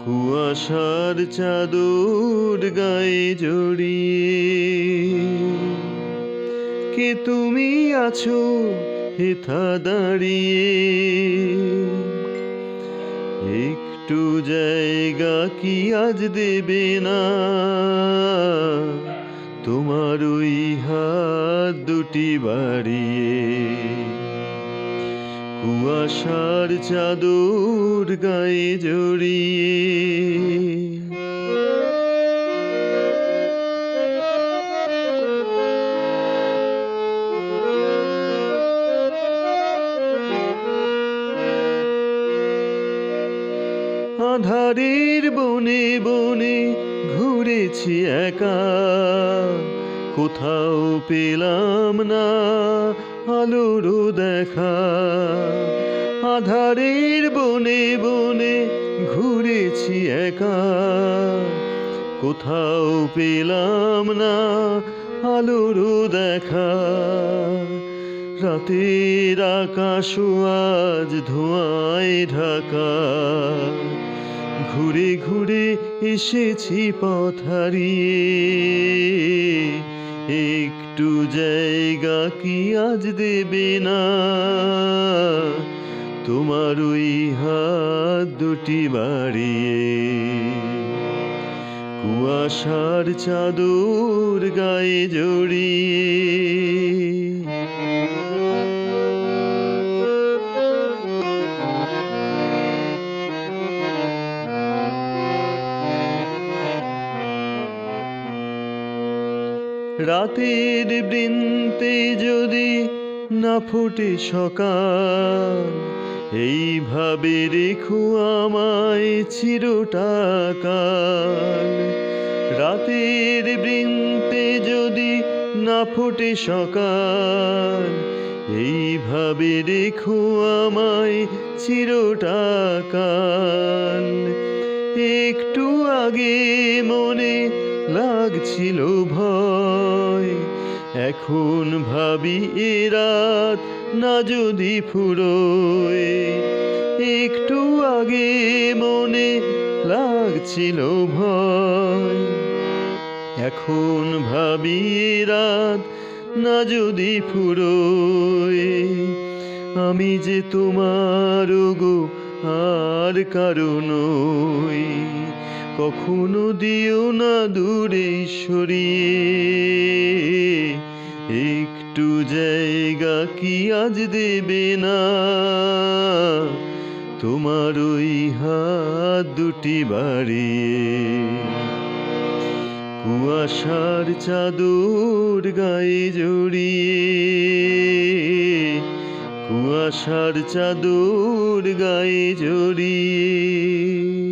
কুয়াশার চাদর গায়ে জড়িয়ে কে তুমি আছো হেথা দাঁড়িয়ে, একটু জায়গা কি আজ দেবে না তোমার ওই হাত দুটি বাড়িয়ে। কুয়াশার চাদর গায়ে জড়িয়ে আঁধারের বনে বনে ঘুরেছি একা, কোথাও পেলাম না আলোর দেখা। আঁধারের বনে বনে ঘুরেছি একা, কোথাও পেলাম না আলোর দেখা। রাতের আকাশ আজ ধোঁয়ায় ঢাকা, ঘুরে ঘুরে এসেছি পথ হারিয়ে, একটু জায়গা কি আজ দেবে না তোমার ওই হাত দুটি বাড়িয়ে। কুয়াশার চাদর গায়ে জড়িয়ে রাতের বৃন্তে যদি না ফোটে সকাল, এইভাবে রেখো আমায় চিরটাকাল। রাতের বৃন্তে যদি না ফোটে সকাল, এইভাবে রেখো আমায় চিরটাকাল। একটু আগে মনে লাগছিল ভয়, এখন ভাবি এ রাত না যদি ফুরোয়। একটু আগে মনে লাগছিল ভয়, এখন ভাবি এ রাত না যদি ফুরোয়। আমি যে তোমার গো আর কারো নই, কখনো দিও না দূরে সরিয়ে, একটু জায়গা কি আজ দেবে না তোমার ওই হাত দুটি বাড়িয়ে। কুয়াশার চাদর গায়ে জড়িয়ে, কুয়াশার চাদর গায়ে জড়িয়ে।